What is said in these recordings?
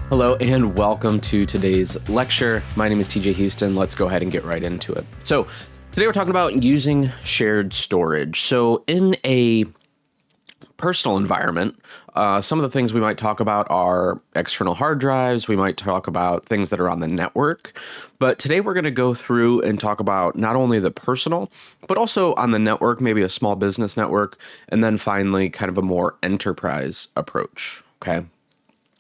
Hello and welcome to today's lecture. My name is TJ Houston. Let's go ahead and get right into it. So today we're talking about using shared storage. So in a personal environment, some of the things we might talk about are external hard drives. We might talk about things that are on the network. But today we're going to go through and talk about not only the personal, but also on the network, maybe a small business network, and then finally kind of a more enterprise approach. Okay.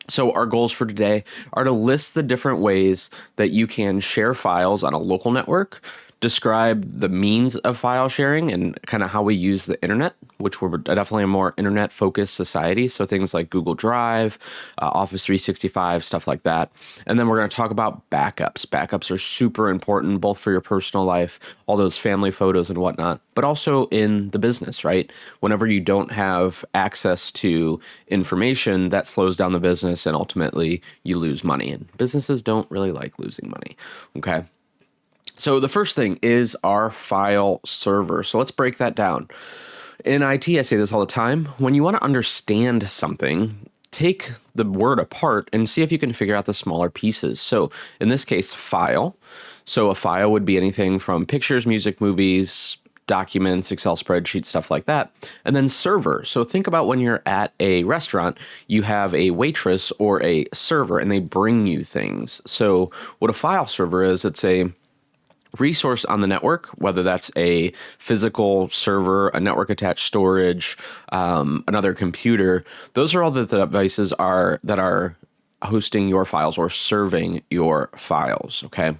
So our goals for today are to list the different ways that you can share files on a local network, describe the means of file sharing and kind of how we use the internet, which we're definitely a more internet-focused society. So things like Google Drive, Office 365, stuff like that. And then we're going to talk about backups. Backups are super important, both for your personal life, all those family photos and whatnot, but also in the business, right? Whenever you don't have access to information, that slows down the business and ultimately you lose money. And businesses don't really like losing money, okay? So the first thing is our file server. So let's break that down. In IT, I say this all the time. When you want to understand something, take the word apart and see if you can figure out the smaller pieces. So in this case, file. So a file would be anything from pictures, music, movies, documents, Excel spreadsheets, stuff like that. And then server. So think about when you're at a restaurant, you have a waitress or a server and they bring you things. So what a file server is, it's a resource on the network, whether that's a physical server, a network attached storage, another computer. Those are all the devices that are hosting your files or serving your files. Okay.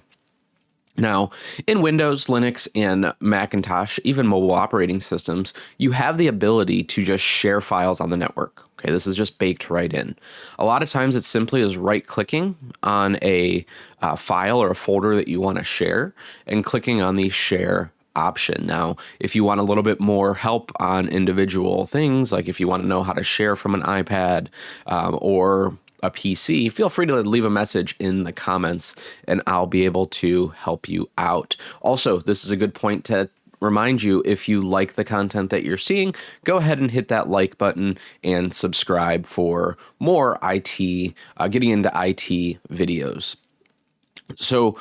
Now, in Windows, Linux, and Macintosh, even mobile operating systems, you have the ability to just share files on the network. Okay, this is just baked right in. A lot of times it's simply as right-clicking on a file or a folder that you want to share and clicking on the share option. Now, if you want a little bit more help on individual things, like if you want to know how to share from an iPad or a PC, feel free to leave a message in the comments and I'll be able to help you out. Also, this is a good point to remind you, if you like the content that you're seeing, go ahead and hit that like button and subscribe for more IT, getting into IT videos. So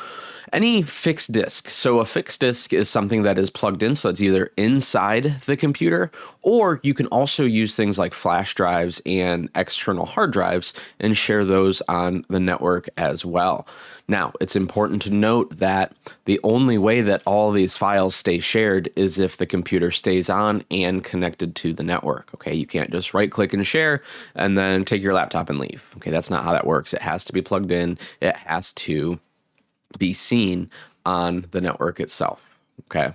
any fixed disk. So a fixed disk is something that is plugged in. So it's either inside the computer, or you can also use things like flash drives and external hard drives and share those on the network as well. Now, it's important to note that the only way that all of these files stay shared is if the computer stays on and connected to the network. Okay, you can't just right click and share and then take your laptop and leave. Okay, that's not how that works. It has to be plugged in. It has to be seen on the network itself. Okay.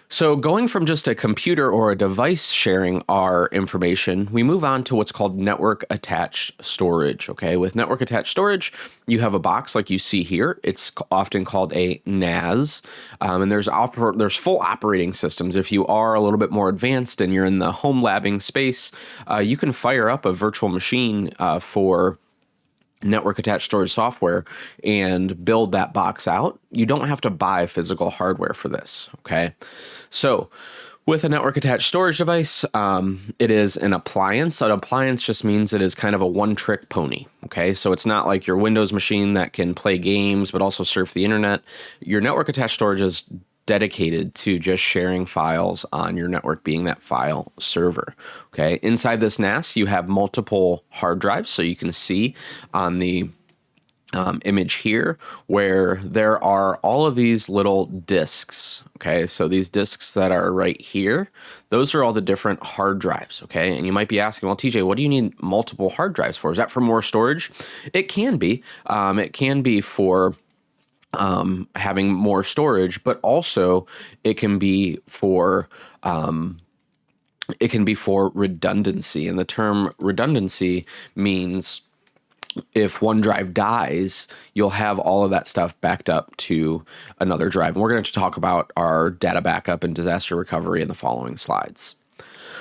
So going from just a computer or a device sharing our information, we move on to what's called network attached storage. Okay. With network attached storage, you have a box like you see here. It's often called a NAS. And there's full operating systems. If you are a little bit more advanced and you're in the home labbing space, you can fire up a virtual machine for network attached storage software and build that box out. You don't have to buy physical hardware for this. Okay. So with a network attached storage device, it is an appliance. An appliance just means it is kind of a one-trick pony. Okay. So it's not like your Windows machine that can play games, but also surf the internet. Your network attached storage is dedicated to just sharing files on your network, being that file server. Okay. Inside this NAS, you have multiple hard drives. So you can see on the image here where there are all of these little disks. Okay. So these disks that are right here, those are all the different hard drives. Okay. And you might be asking, well, TJ, what do you need multiple hard drives for? Is that for more storage? It can be. It can be for having more storage, but also it can be for redundancy. And the term redundancy means if OneDrive dies, you'll have all of that stuff backed up to another drive. And we're going to talk about our data backup and disaster recovery in the following slides.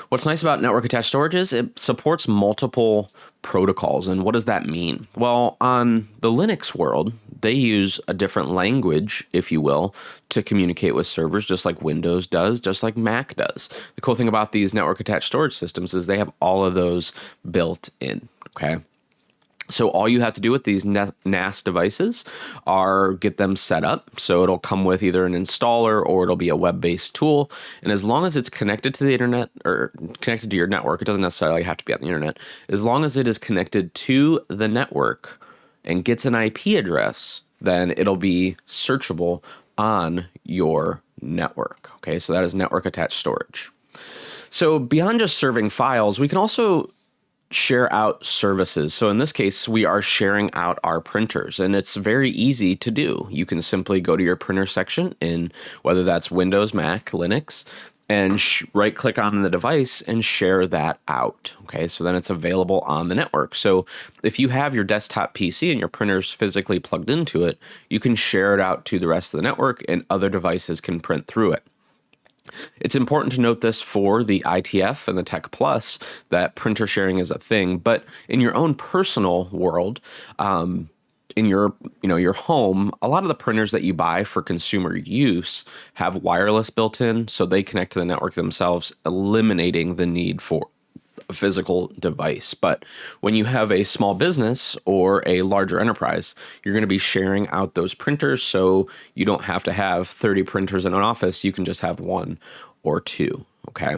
What's nice about network attached storage is it supports multiple protocols. And what does that mean? Well, on the Linux world, they use a different language, if you will, to communicate with servers, just like Windows does, just like Mac does. The cool thing about these network attached storage systems is they have all of those built in, okay? So all you have to do with these NAS devices are get them set up. So it'll come with either an installer or it'll be a web-based tool. And as long as it's connected to the internet or connected to your network, it doesn't necessarily have to be on the internet. As long as it is connected to the network and gets an IP address, then it'll be searchable on your network. Okay, so that is network attached storage. So beyond just serving files, we can also share out services. So in this case, we are sharing out our printers, and it's very easy to do. You can simply go to your printer section in whether that's Windows, Mac, Linux, and right click on the device and share that out. Okay, so then it's available on the network. So if you have your desktop PC and your printer's physically plugged into it, you can share it out to the rest of the network and other devices can print through it. It's important to note this for the ITF and the Tech Plus, that printer sharing is a thing, but in your own personal world, in your home, a lot of the printers that you buy for consumer use have wireless built in, so they connect to the network themselves, eliminating the need for a physical device. But when you have a small business or a larger enterprise, you're going to be sharing out those printers, so you don't have to have 30 printers in an office. You can just have one or two. Okay.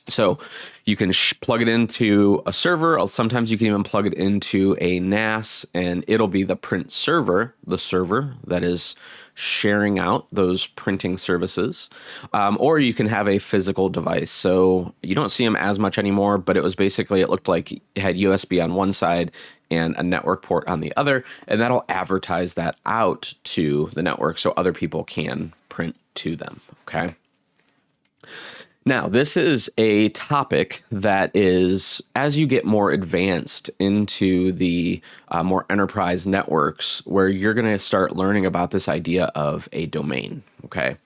So you can plug it into a server. Sometimes you can even plug it into a NAS, and it'll be the print server, the server that is sharing out those printing services. Or you can have a physical device. So you don't see them as much anymore, but it was basically, it looked like it had USB on one side and a network port on the other, and that'll advertise that out to the network so other people can print to them. Okay. Now, this is a topic that is, as you get more advanced into the more enterprise networks, where you're going to start learning about this idea of a domain, okay?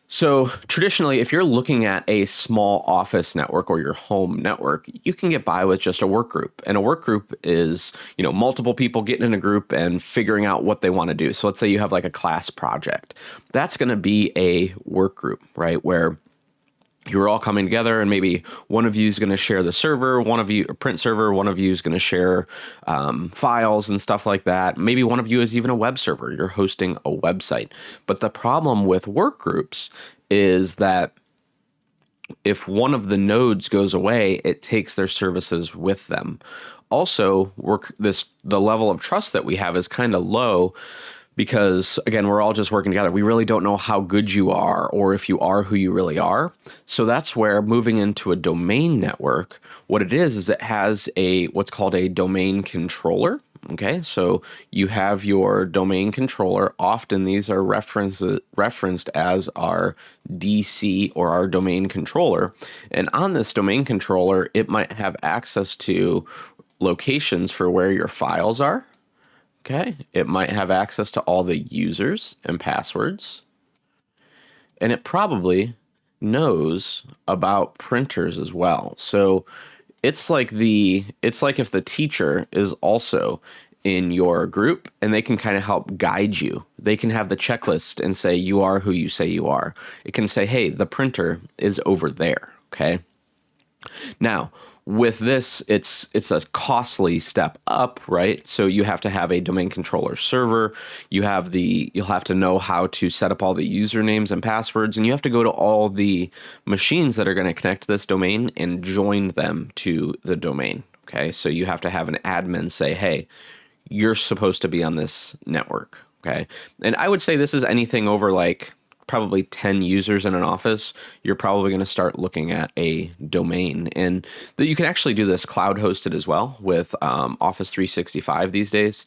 So traditionally, if you're looking at a small office network or your home network, you can get by with just a work group. And a work group is, multiple people getting in a group and figuring out what they want to do. So let's say you have like a class project. That's going to be a work group, right? Where you're all coming together, and maybe one of you is going to share the server, one of you a print server, one of you is going to share files and stuff like that. Maybe one of you is even a web server. You're hosting a website. But the problem with work groups is that if one of the nodes goes away, it takes their services with them. Also, the level of trust that we have is kind of low, because, again, we're all just working together. We really don't know how good you are or if you are who you really are. So that's where moving into a domain network, what it is it has what's called a domain controller. Okay, so you have your domain controller. Often these are referenced as our DC or our domain controller. And on this domain controller, it might have access to locations for where your files are. Okay, it might have access to all the users and passwords, and it probably knows about printers as well. So it's like if the teacher is also in your group, and they can kind of help guide you. They can have the checklist and say, you are who you say you are. It can say, hey, the printer is over there. Okay. Now, with this, it's a costly step up, right? So you have to have a domain controller server. You'll have to know how to set up all the usernames and passwords, and you have to go to all the machines that are going to connect to this domain and join them to the domain. Okay, so you have to have an admin say, hey, you're supposed to be on this network. Okay, and I would say this is anything over like probably 10 users in an office, you're probably going to start looking at a domain. And that you can actually do this cloud hosted as well with Office 365 these days.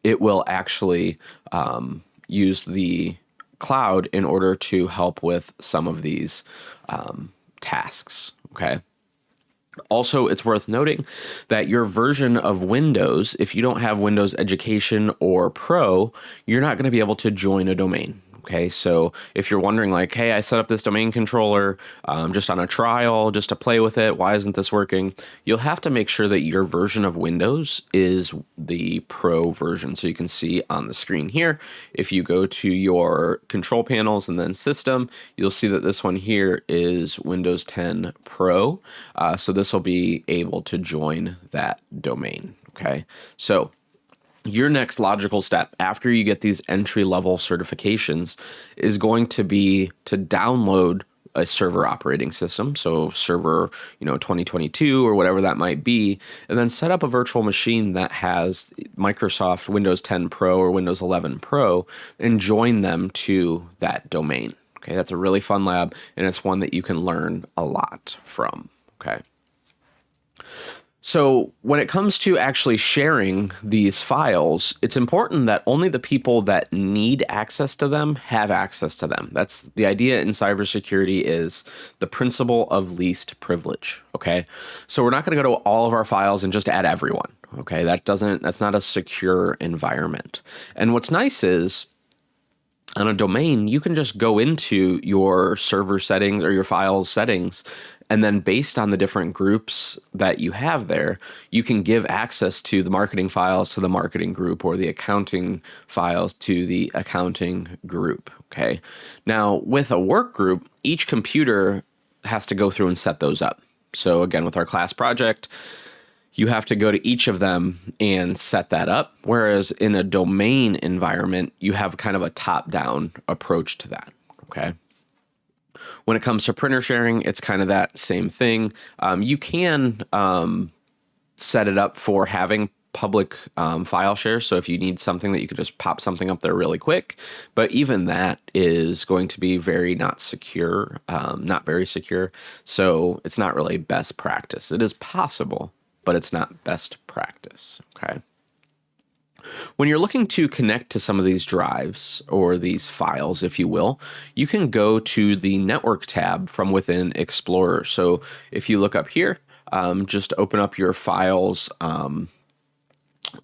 It will actually use the cloud in order to help with some of these tasks. Okay. Also, it's worth noting that your version of Windows, if you don't have Windows Education or Pro, you're not going to be able to join a domain. Okay, so if you're wondering like, hey, I set up this domain controller just on a trial, just to play with it, why isn't this working? You'll have to make sure that your version of Windows is the Pro version. So you can see on the screen here, if you go to your control panels and then System, you'll see that this one here is Windows 10 Pro. So this will be able to join that domain. Okay, so your next logical step after you get these entry-level certifications is going to be to download a server operating system, so server 2022 or whatever that might be, and then set up a virtual machine that has Microsoft Windows 10 Pro or Windows 11 Pro and join them to that domain. Okay, that's a really fun lab, and it's one that you can learn a lot from. Okay. So when it comes to actually sharing these files, it's important that only the people that need access to them have access to them. That's the idea in cybersecurity, is the principle of least privilege. Okay, so we're not going to go to all of our files and just add everyone. Okay, that's not a secure environment. And what's nice is, on a domain, you can just go into your server settings or your file settings, and then based on the different groups that you have there, you can give access to the marketing files to the marketing group, or the accounting files to the accounting group. Okay. Now, with a work group, each computer has to go through and set those up. So again, with our class project, you have to go to each of them and set that up. Whereas in a domain environment, you have kind of a top-down approach to that. Okay. When it comes to printer sharing, it's kind of that same thing. You can set it up for having public file share. So if you need something that you could just pop something up there really quick, but even that is going to be not very secure. So it's not really best practice. It is possible, but it's not best practice. Okay. When you're looking to connect to some of these drives or these files, if you will, you can go to the network tab from within Explorer. So if you look up here, just open up your files,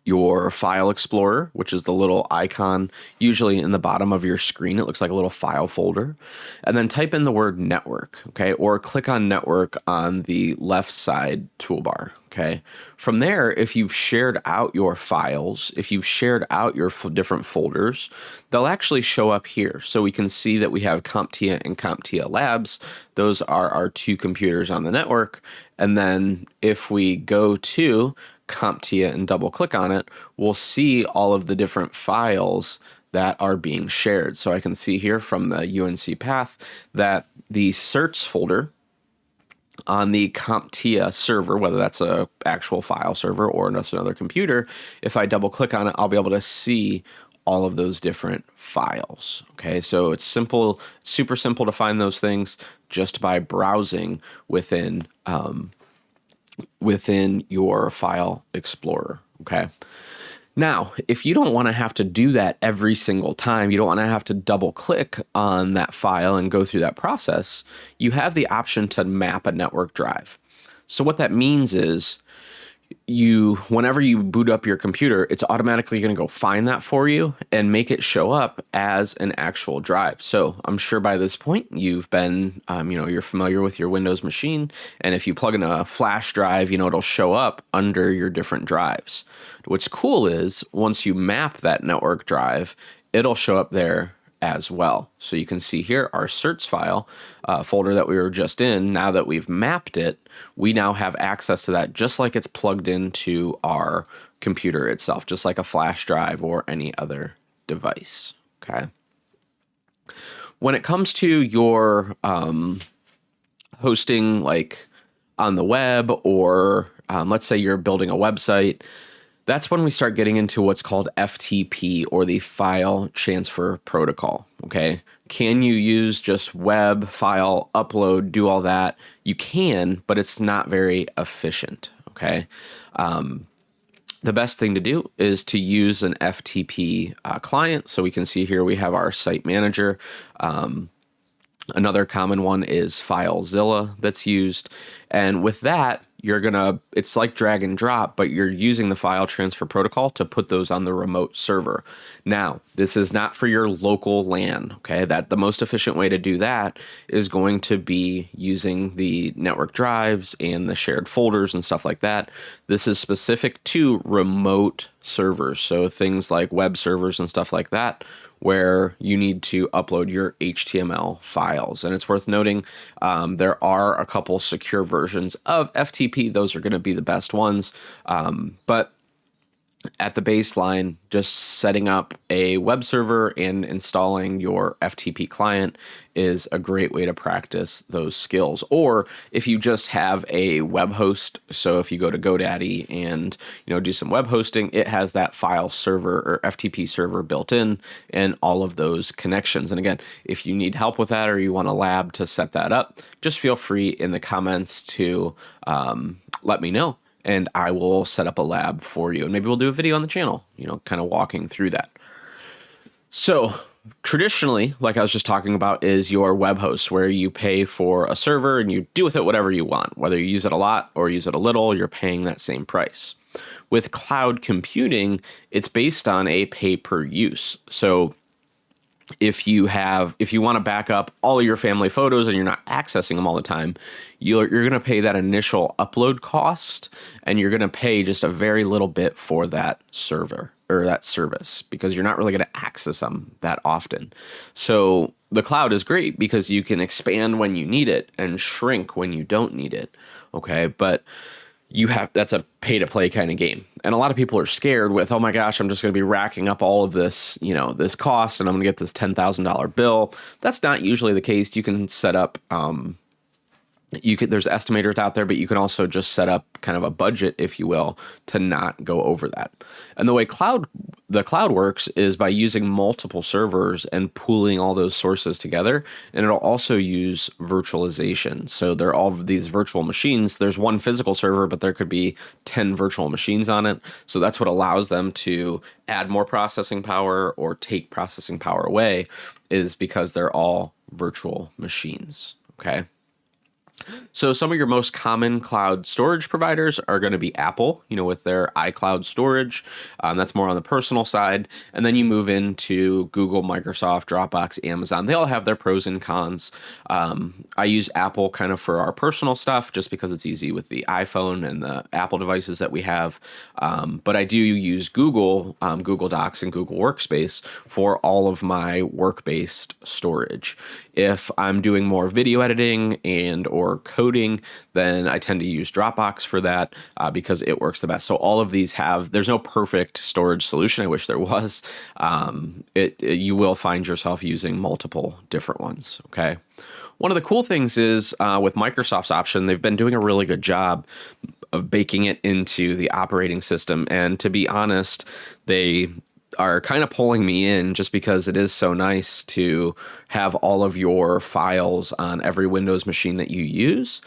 your file explorer, which is the little icon usually in the bottom of your screen. It looks like a little file folder, and then type in the word network, okay, or click on network on the left side toolbar. Okay. From there, if you've shared out your files, if you've shared out your different folders, they'll actually show up here. So we can see that we have CompTIA and CompTIA Labs. Those are our two computers on the network. And then if we go to CompTIA and double click on it, we'll see all of the different files that are being shared. So I can see here from the UNC path that the certs folder on the CompTIA server, whether that's a actual file server or that's another computer, if I double click on it, I'll be able to see all of those different files. Okay, so it's simple, super simple to find those things just by browsing within your file explorer. Okay. Now, if you don't want to have to do that every single time, you don't want to have to double click on that file and go through that process, you have the option to map a network drive. So what that means is whenever you boot up your computer, it's automatically going to go find that for you and make it show up as an actual drive. So I'm sure by this point you've been, you're familiar with your Windows machine. And if you plug in a flash drive, it'll show up under your different drives. What's cool is once you map that network drive, it'll show up there as well. So you can see here our certs file folder that we were just in. Now that we've mapped it, we now have access to that just like it's plugged into our computer itself, just like a flash drive or any other device. Okay. When it comes to your hosting, like on the web, or let's say you're building a website, that's when we start getting into what's called FTP, or the file transfer protocol. Okay. Can you use just web file upload, do all that? You can, but it's not very efficient. Okay. The best thing to do is to use an FTP client. So we can see here we have our site manager. Another common one is FileZilla that's used. And with that, it's like drag and drop, but you're using the file transfer protocol to put those on the remote server. Now, this is not for your local LAN, okay? That the most efficient way to do that is going to be using the network drives and the shared folders and stuff like that. This is specific to remote servers, so things like web servers and stuff like that, where you need to upload your HTML files. And it's worth noting there are a couple secure versions of FTP. Those are going to be the best ones. But at the baseline, just setting up a web server and installing your FTP client is a great way to practice those skills. Or if you just have a web host, so if you go to GoDaddy and do some web hosting, it has that file server or FTP server built in and all of those connections. And again, if you need help with that or you want a lab to set that up, just feel free in the comments to let me know, and I will set up a lab for you. And maybe we'll do a video on the channel, kind of walking through that. So traditionally, like I was just talking about, is your web host, where you pay for a server and you do with it whatever you want. Whether you use it a lot or use it a little, you're paying that same price. With cloud computing, it's based on a pay per use. So if you want to back up all of your family photos and you're not accessing them all the time, you're going to pay that initial upload cost, and you're going to pay just a very little bit for that server or that service, because you're not really going to access them that often. So the cloud is great because you can expand when you need it and shrink when you don't need it. Okay, but that's a pay to play kind of game. And a lot of people are scared with, oh my gosh, I'm just going to be racking up all of this, this cost, and I'm going to get this $10,000 bill. That's not usually the case. You can set up, there's estimators out there, but you can also just set up kind of a budget, if you will, to not go over that. And the way the cloud works is by using multiple servers and pooling all those sources together. And it'll also use virtualization. So they're all these virtual machines. There's one physical server, but there could be 10 virtual machines on it. So that's what allows them to add more processing power or take processing power away, is because they're all virtual machines. Okay. So some of your most common cloud storage providers are going to be Apple, with their iCloud storage. That's more on the personal side. And then you move into Google, Microsoft, Dropbox, Amazon. They all have their pros and cons. I use Apple kind of for our personal stuff just because it's easy with the iPhone and the Apple devices that we have. But I do use Google, Google Docs and Google Workspace for all of my work-based storage. If I'm doing more video editing and or coding, then I tend to use Dropbox for that because it works the best. So all of these there's no perfect storage solution. I wish there was. You will find yourself using multiple different ones. Okay. One of the cool things is with Microsoft's option, they've been doing a really good job of baking it into the operating system. And to be honest, they are kind of pulling me in just because it is so nice to have all of your files on every Windows machine that you use.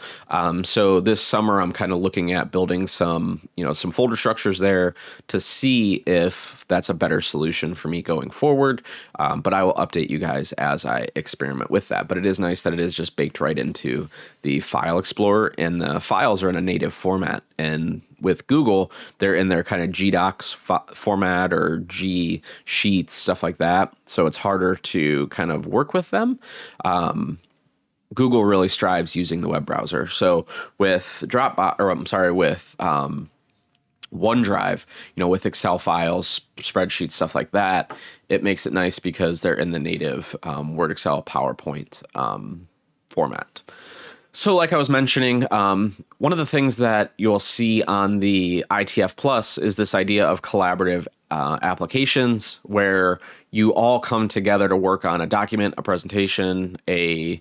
So this summer, I'm kind of looking at building some folder structures there to see if that's a better solution for me going forward. But I will update you guys as I experiment with that. But it is nice that it is just baked right into the File Explorer, and the files are in a native format. And with Google, they're in their kind of GDocs format or G Sheets, stuff like that. So it's harder to kind of work with them. Google really strives using the web browser. So with OneDrive, with Excel files, spreadsheets, stuff like that, it makes it nice because they're in the native Word, Excel, PowerPoint format. So like I was mentioning, one of the things that you'll see on the ITF Plus is this idea of collaborative applications where you all come together to work on a document, a presentation, a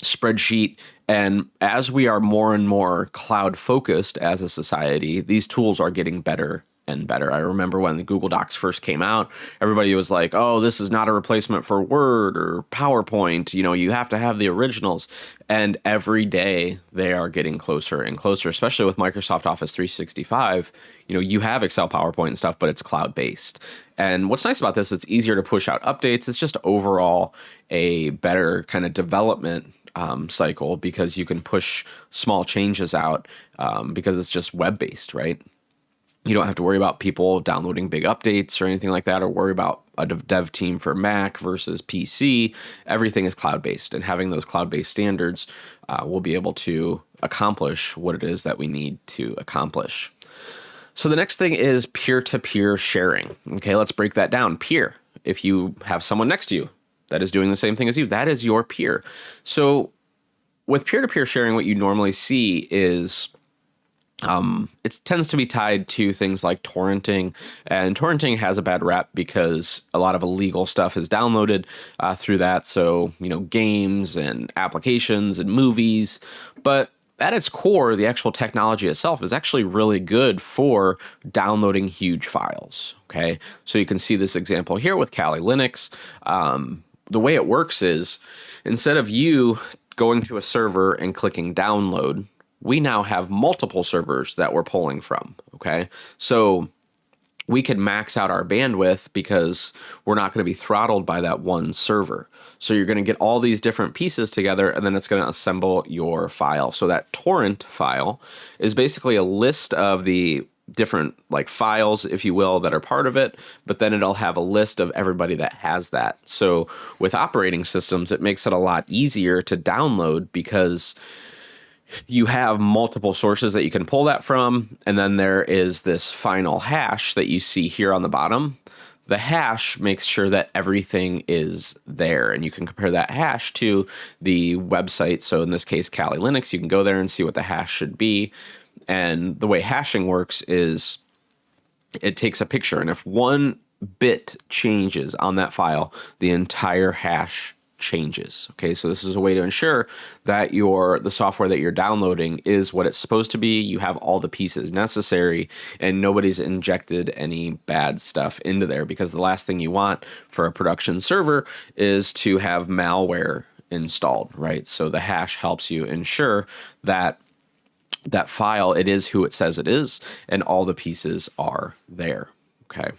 spreadsheet. And as we are more and more cloud focused as a society, these tools are getting better and better. I remember when the Google Docs first came out, everybody was like, oh, this is not a replacement for Word or PowerPoint. You have to have the originals. And every day they are getting closer and closer, especially with Microsoft Office 365. You have Excel, PowerPoint and stuff, but it's cloud-based. And what's nice about this, it's easier to push out updates. It's just overall a better kind of development cycle because you can push small changes out because it's just web-based, right? You don't have to worry about people downloading big updates or anything like that, or worry about a dev team for Mac versus PC. Everything is cloud-based, and having those cloud-based standards will be able to accomplish what it is that we need to accomplish. So the next thing is peer-to-peer sharing. Okay, let's break that down. Peer, if you have someone next to you that is doing the same thing as you, that is your peer. So with peer-to-peer sharing, what you normally see is it tends to be tied to things like torrenting, and torrenting has a bad rap because a lot of illegal stuff is downloaded through that. So, games and applications and movies, but at its core, the actual technology itself is actually really good for downloading huge files. Okay. So you can see this example here with Kali Linux. The way it works is instead of you going to a server and clicking download, we now have multiple servers that we're pulling from, okay? So we can max out our bandwidth because we're not going to be throttled by that one server. So you're going to get all these different pieces together, and then it's going to assemble your file. So that torrent file is basically a list of the different files, if you will, that are part of it, but then it'll have a list of everybody that has that. So with operating systems, it makes it a lot easier to download because you have multiple sources that you can pull that from, and then there is this final hash that you see here on the bottom. The hash makes sure that everything is there, and you can compare that hash to the website. So in this case, Kali Linux, you can go there and see what the hash should be. And the way hashing works is it takes a picture, and if one bit changes on that file, the entire hash changes. Okay, so this is a way to ensure that the software that you're downloading is what it's supposed to be. You have all the pieces necessary, and nobody's injected any bad stuff into there, because the last thing you want for a production server is to have malware installed, right? So the hash helps you ensure that that file, it is who it says it is, and all the pieces are there. Okay.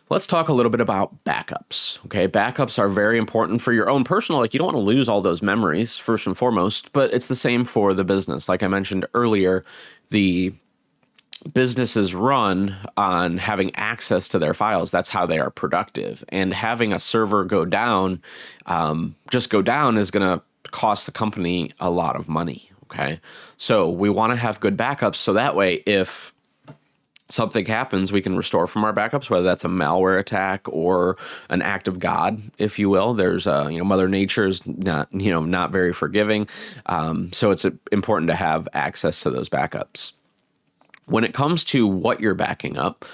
Let's talk a little bit about backups. Okay, backups are very important for your own personal, you don't want to lose all those memories first and foremost, but it's the same for the business. Like I mentioned earlier, the businesses run on having access to their files. That's how they are productive. And having a server go down, is going to cost the company a lot of money. Okay, so we want to have good backups so that way if something happens, we can restore from our backups, whether that's a malware attack or an act of God, if you will. There's Mother Nature is not very forgiving. So it's important to have access to those backups. When it comes to what you're backing up,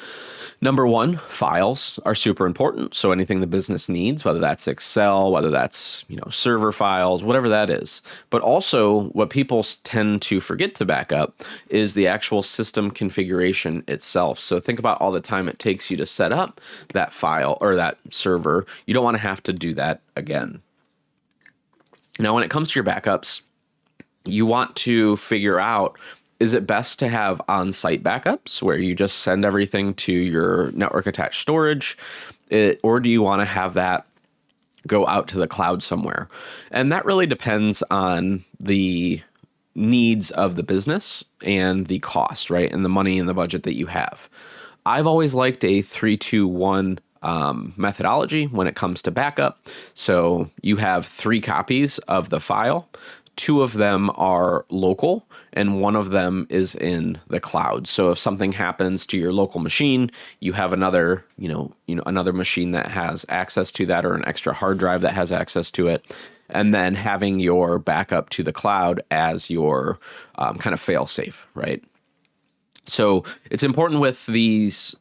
number one, files are super important. So anything the business needs, whether that's Excel, whether that's, server files, whatever that is. But also what people tend to forget to back up is the actual system configuration itself. So think about all the time it takes you to set up that file or that server. You don't want to have to do that again. Now, when it comes to your backups, you want to figure out, is it best to have on-site backups where you just send everything to your network attached storage, or do you want to have that go out to the cloud somewhere? And that really depends on the needs of the business and the cost, right? And the money and the budget that you have. I've always liked a 3-2-1 methodology when it comes to backup. So you have 3 copies of the file. 2 of them are local and 1 of them is in the cloud. So if something happens to your local machine, you have another, another machine that has access to that, or an extra hard drive that has access to it. And then having your backup to the cloud as your kind of fail safe, right? So it's important with these,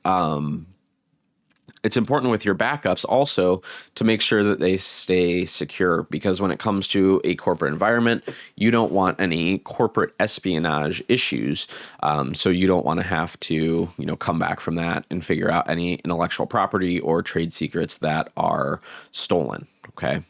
it's important with your backups also to make sure that they stay secure, because when it comes to a corporate environment, you don't want any corporate espionage issues. So you don't want to have to, come back from that and figure out any intellectual property or trade secrets that are stolen. Okay.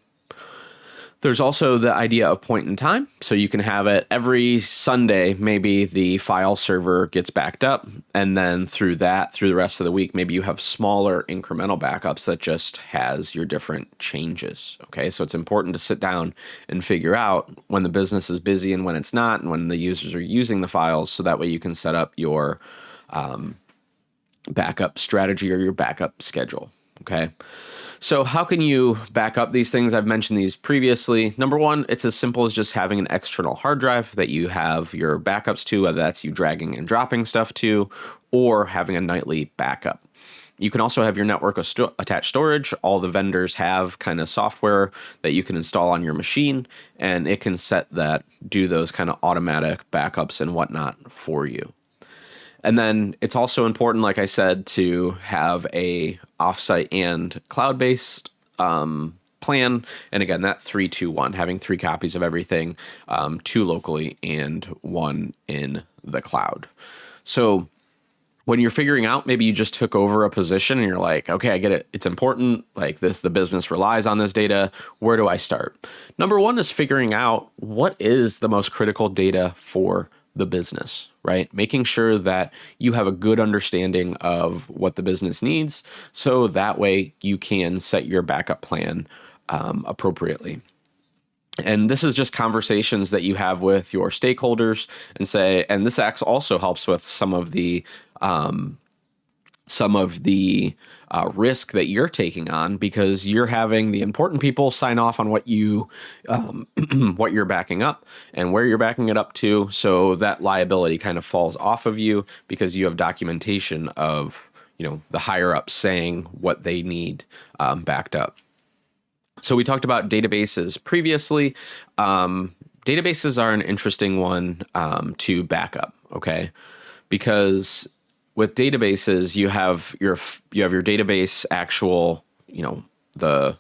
There's also the idea of point in time. So you can have it every Sunday, maybe the file server gets backed up. And then through the rest of the week, maybe you have smaller incremental backups that just has your different changes. Okay. So it's important to sit down and figure out when the business is busy and when it's not, and when the users are using the files. So that way you can set up your backup strategy or your backup schedule. Okay. So how can you back up these things? I've mentioned these previously. Number one, it's as simple as just having an external hard drive that you have your backups to, whether that's you dragging and dropping stuff to, or having a nightly backup. You can also have your network attached storage. All the vendors have kind of software that you can install on your machine, and it can do those kind of automatic backups and whatnot for you. And then it's also important, like I said, to have a offsite and cloud-based plan. And again, that 3-2-1, having 3 copies of everything, 2 locally and 1 in the cloud. So when you're figuring out, maybe you just took over a position and you're like, okay, I get it. It's important. Like the business relies on this data. Where do I start? Number one is figuring out what is the most critical data for the business, right? Making sure that you have a good understanding of what the business needs, so that way you can set your backup plan appropriately. And this is just conversations that you have with your stakeholders and this also helps with some of the risk that you're taking on, because you're having the important people sign off on what what you're backing up and where you're backing it up to. So that liability kind of falls off of you because you have documentation of, the higher ups saying what they need backed up. So we talked about databases previously. Databases are an interesting one to back up, okay? Because with databases, you have your database actual, the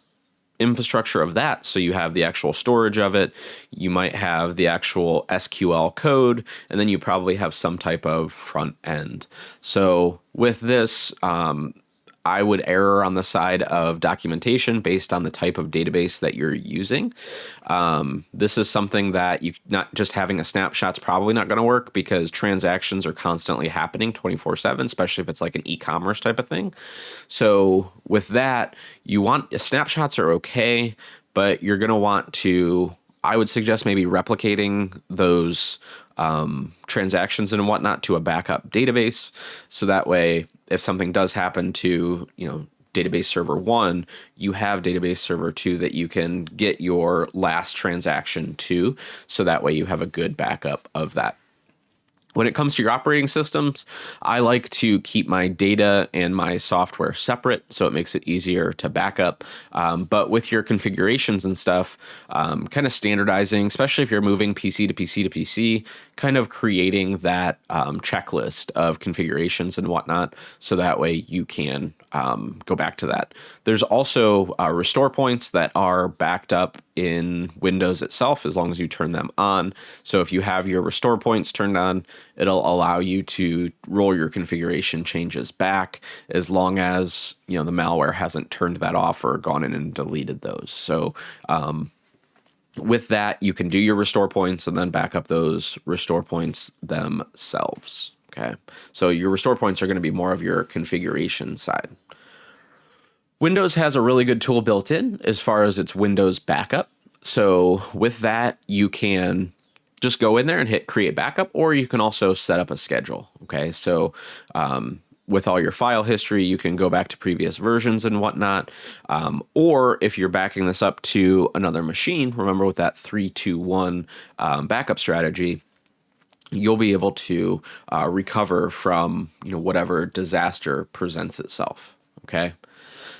infrastructure of that. So you have the actual storage of it. You might have the actual SQL code, and then you probably have some type of front end. So with this, I would err on the side of documentation based on the type of database that you're using. This is something that not just having a snapshot's probably not going to work, because transactions are constantly happening 24/7, especially if it's like an e-commerce type of thing. So with that, snapshots are okay, but you're going to want to, I would suggest maybe replicating those transactions and whatnot to a backup database. So that way, if something does happen to, database server 1, you have database server 2 that you can get your last transaction to. So that way you have a good backup of that. When it comes to your operating systems, I like to keep my data and my software separate, so it makes it easier to back up. But with your configurations and stuff, kind of standardizing, especially if you're moving PC to PC to PC, kind of creating that checklist of configurations and whatnot, so that way you can go back to that. There's also restore points that are backed up in Windows itself, as long as you turn them on. So if you have your restore points turned on, it'll allow you to roll your configuration changes back, as long as the malware hasn't turned that off or gone in and deleted those. So with that, you can do your restore points and then back up those restore points themselves. Okay, so your restore points are going to be more of your configuration side. Windows has a really good tool built in as far as its Windows backup. So with that, you can just go in there and hit create backup, or you can also set up a schedule. Okay, so with all your file history, you can go back to previous versions and whatnot. Or if you're backing this up to another machine, remember with that 3-2-1 backup strategy, you'll be able to recover from whatever disaster presents itself. Okay.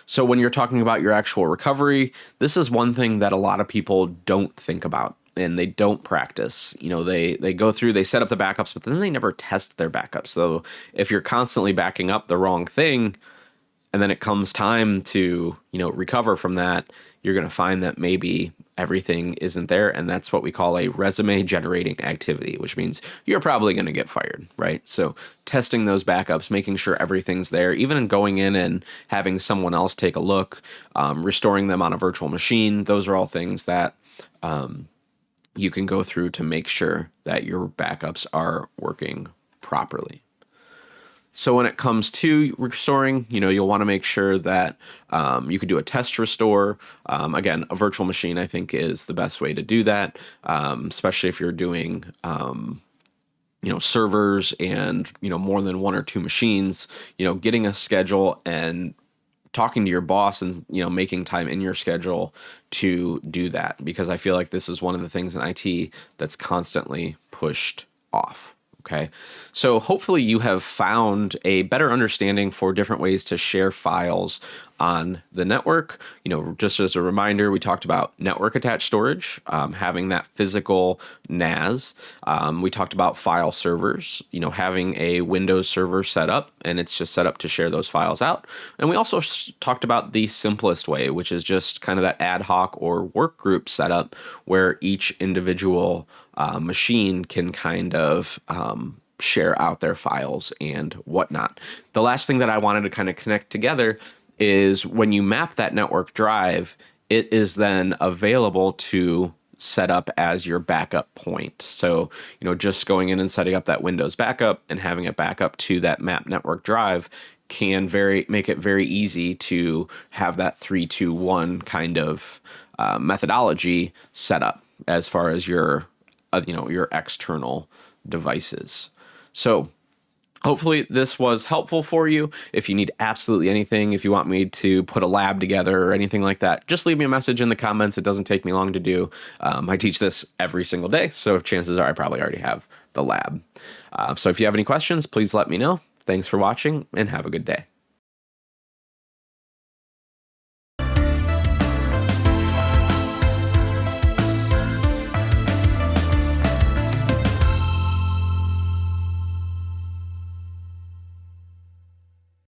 So when you're talking about your actual recovery, this is one thing that a lot of people don't think about and they don't practice. They go through, they set up the backups, but then they never test their backups. So if you're constantly backing up the wrong thing, and then it comes time to, recover from that, you're going to find that maybe everything isn't there. And that's what we call a resume generating activity, which means you're probably going to get fired, right? So testing those backups, making sure everything's there, even going in and having someone else take a look, restoring them on a virtual machine. Those are all things that you can go through to make sure that your backups are working properly. So when it comes to restoring, you'll want to make sure that you could do a test restore. Again, a virtual machine, I think, is the best way to do that, especially if you're doing, servers and, more than one or two machines, getting a schedule and talking to your boss and, making time in your schedule to do that, because I feel like this is one of the things in IT that's constantly pushed off. Okay, so hopefully you have found a better understanding for different ways to share files on the network. Just as a reminder, we talked about network attached storage, having that physical NAS. We talked about file servers, having a Windows server set up, and it's just set up to share those files out. And we also talked about the simplest way, which is just kind of that ad hoc or work group setup where each individual machine can kind of share out their files and whatnot. The last thing that I wanted to kind of connect together is when you map that network drive, it is then available to set up as your backup point. So, just going in and setting up that Windows backup and having it back up to that map network drive can make it very easy to have that 3-2-1 kind of methodology set up as far as your external devices. So hopefully this was helpful for you. If you need absolutely anything, if you want me to put a lab together or anything like that, just leave me a message in the comments. It doesn't take me long to do. I teach this every single day, so chances are I probably already have the lab. So if you have any questions, please let me know. Thanks for watching and have a good day.